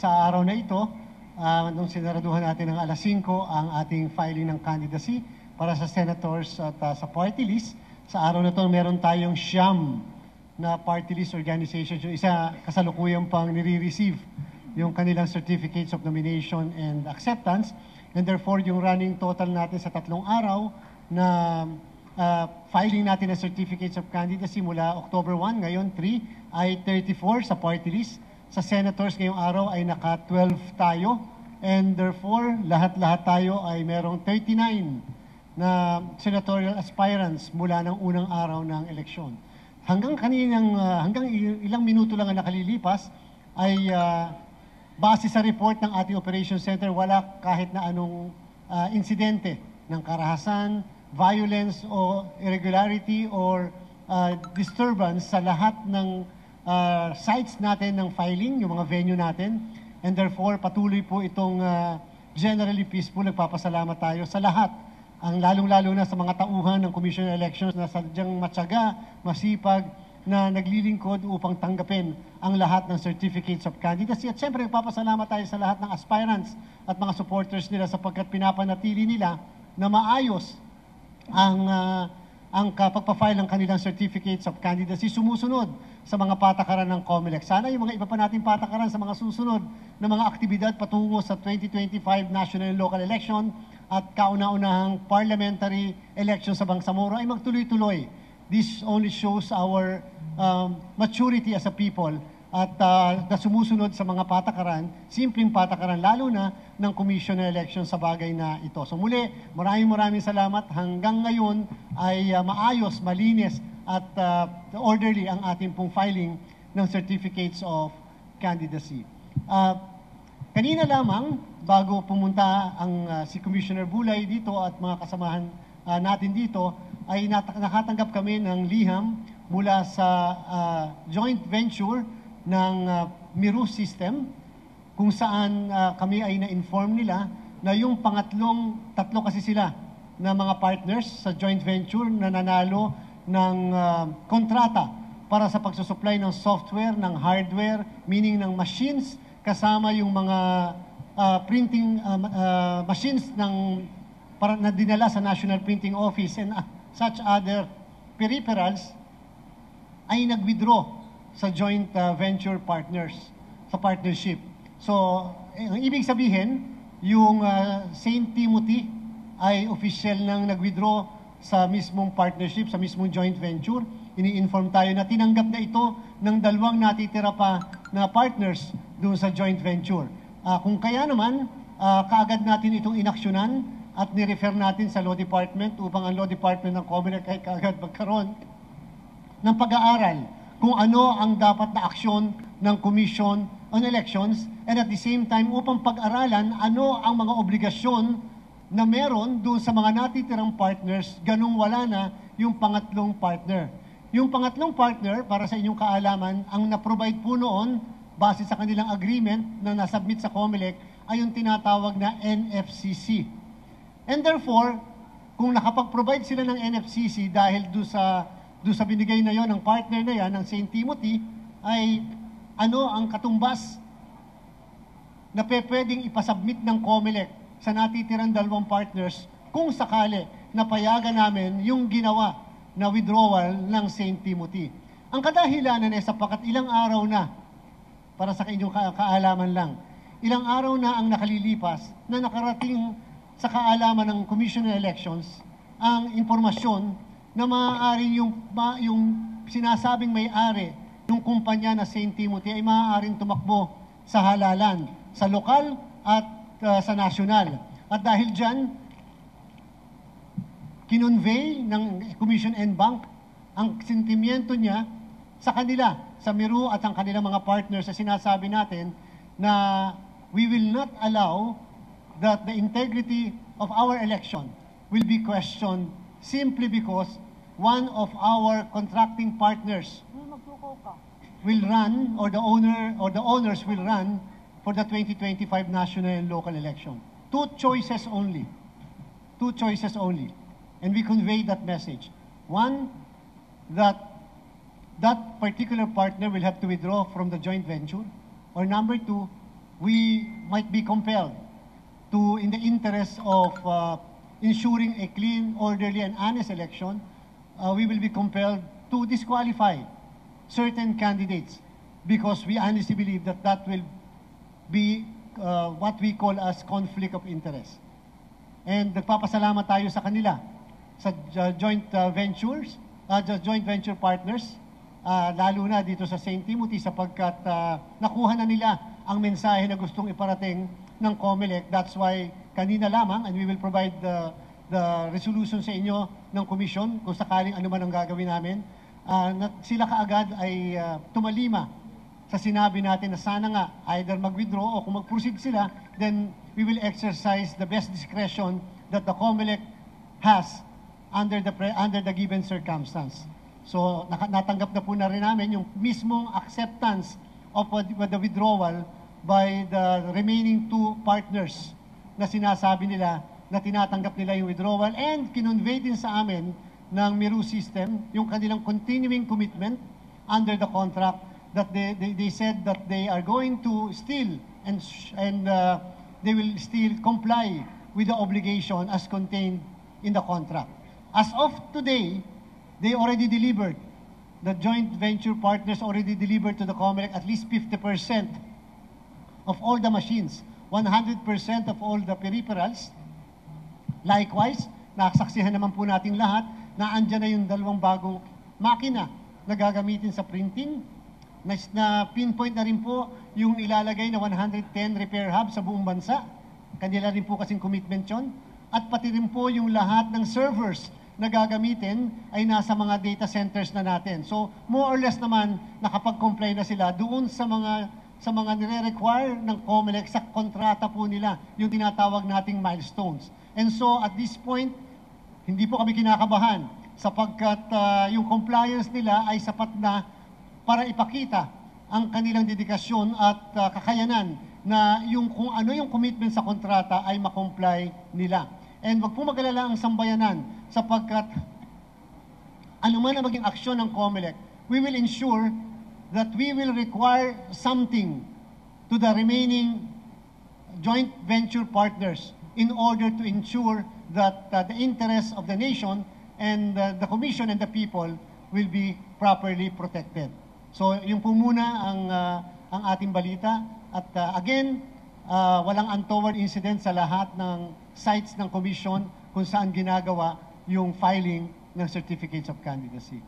sa araw na ito, nung sinaraduhan natin ng alas 5 ang ating filing ng candidacy para sa senators at sa party list. Sa araw na ito, meron tayong siyam na party list organizations. Yung isa kasalukuyang pang nire-receive yung kanilang certificates of nomination and acceptance. And therefore, yung running total natin sa 3 araw na filing natin ng certificates of candidacy mula October 1, ngayon 3, ay 34 sa party list. Sa senators ngayong araw ay naka-12 tayo. And therefore, lahat-lahat tayo ay merong 39 na senatorial aspirants mula ng unang araw ng eleksyon. Hanggang ilang minuto lang ang nakalilipas ay base sa report ng ating Operations Center, wala kahit na anong insidente ng karahasan, violence o irregularity or disturbance sa lahat ng sites natin ng filing, yung mga venue natin. And therefore, patuloy po itong generally peaceful. Nagpapasalamat tayo sa lahat. Ang lalong-lalo na sa mga tauhan ng Commission on Elections na sadyang matyaga, masipag, na naglilingkod upang tanggapin ang lahat ng certificates of candidacy. At siyempre, nagpapasalamat tayo sa lahat ng aspirants at mga supporters nila sapagkat pinapanatili nila na maayos ang pagpa-file ng kanilang certificates of candidacy sumusunod sa mga patakaran ng COMELEC. Sana yung mga iba pa nating patakaran sa mga susunod na mga aktibidad patungo sa 2025 national and local election at kauna-unahang parliamentary election sa Bangsamoro ay magtuloy-tuloy. This only shows our maturity as a people at na sumusunod sa mga patakaran, simpleng patakaran, lalo na ng Commission on Elections sa bagay na ito. So muli, maraming salamat. Hanggang ngayon ay maayos, malinis at orderly ang ating pong filing ng certificates of candidacy. Kanina lamang, bago pumunta ang si Commissioner Bulay dito at mga kasamahan natin dito, ay nakatanggap kami ng liham mula sa joint venture ng Miru System kung saan kami ay na-inform nila na yung tatlo kasi sila na mga partners sa joint venture na nanalo ng kontrata para sa pagsusupply ng software, ng hardware, meaning ng machines, kasama yung mga printing machines na dinala sa National Printing Office and such other peripherals ay nag-withdraw sa joint venture partners, sa partnership. So, ang ibig sabihin, yung St. Timothy ay official nang nag-withdraw sa mismong partnership, sa mismong joint venture. Ini-inform tayo na tinanggap na ito ng dalawang natitira pa na partners doon sa joint venture. Kung kaya naman, kaagad natin itong inaksyonan at nirefer natin sa Law Department upang ang Law Department ng COMELEC ay kaagad magkaroon ng pag-aaral kung ano ang dapat na aksyon ng Commission on Elections and at the same time upang pag-aralan ano ang mga obligasyon na meron doon sa mga natitirang partners ganung wala na yung pangatlong partner. Yung pangatlong partner, para sa inyong kaalaman, ang na-provide po noon base sa kanilang agreement na nasubmit sa COMELEC ay yung tinatawag na NFCC. And therefore, kung nakapag-provide sila ng NFCC dahil doon sa binigay na yon ng partner na yan, ng St. Timothy, ay ano ang katumbas na pwedeng ipasubmit ng COMELEC sa natitirang dalawang partners kung sakali na payagan namin yung ginawa na withdrawal ng St. Timothy. Ang kadahilanan ay sapagkat ilang araw na, para sa inyong kaalaman lang, ilang araw na ang nakalilipas na nakarating sa kaalaman ng Commission on Elections ang impormasyon na maaaring yung sinasabing may-ari ng kumpanya na St. Timothy ay maaaring tumakbo sa halalan, sa lokal at sa nasyonal. At dahil dyan, kinonvey ng Commission and Bank ang sentimiento niya sa kanila, sa Miru at ang kanilang mga partners sa sinasabi natin na we will not allow that the integrity of our election will be questioned simply because one of our contracting partners will run, or the owners will run for the 2025 national and local election. Two choices only. And we convey that message. One, that particular partner will have to withdraw from the joint venture. Or number two, we might be compelled to, in the interest of ensuring a clean, orderly, and honest election, we will be compelled to disqualify certain candidates because we honestly believe that that will be what we call as conflict of interest. And nagpapasalamat tayo sa kanila, sa joint ventures, joint venture partners, lalo na dito sa St. Timothy sapagkat nakuha na nila ang mensahe na gustong iparating ng COMELEC. That's why kanina lamang, and we will provide the resolution sa inyo ng commission kung sakaling ano man ang gagawin namin, sila kaagad ay tumalima sa sinabi natin na sana nga either mag-withdraw o kung mag-proceed sila, then we will exercise the best discretion that the COMELEC has under the given circumstance. So natanggap na po na rin namin yung mismong acceptance of the withdrawal by the remaining two partners na sinasabi nila na tinatanggap nila yung withdrawal, and kinonvey din sa amin ng Miru system yung kanilang continuing commitment under the contract that they said that they are going to still and they will still comply with the obligation as contained in the contract. As of today, they already delivered. The joint venture partners already delivered to the COMELEC at least 50% of all the machines, 100% of all the peripherals. Likewise, nasaksihan naman po natin lahat na andyan na yung dalawang bagong makina na gagamitin sa printing. Na pinpoint na rin po yung ilalagay na 110 repair hub sa buong bansa. Kanila rin po kasing commitment yun. At pati rin po yung lahat ng servers na gagamitin ay nasa mga data centers na natin. So, more or less naman, nakapag-comply na sila doon sa mga nire-require ng COMELEC sa kontrata po nila, yung tinatawag nating milestones. And so, at this point, hindi po kami kinakabahan sapagkat yung compliance nila ay sapat na para ipakita ang kanilang dedikasyon at kakayanan na yung kung ano yung commitment sa kontrata ay makomply nila. And wag po mag-alala ang sambayanan sapagkat ano man ang maging aksyon ng COMELEC, we will ensure that we will require something to the remaining joint venture partners in order to ensure that the interests of the nation and the Commission and the people will be properly protected. So, yung po muna ang ating balita. At again, walang untoward incident sa lahat ng sites ng Commission kung saan ginagawa yung filing ng certificates of candidacy.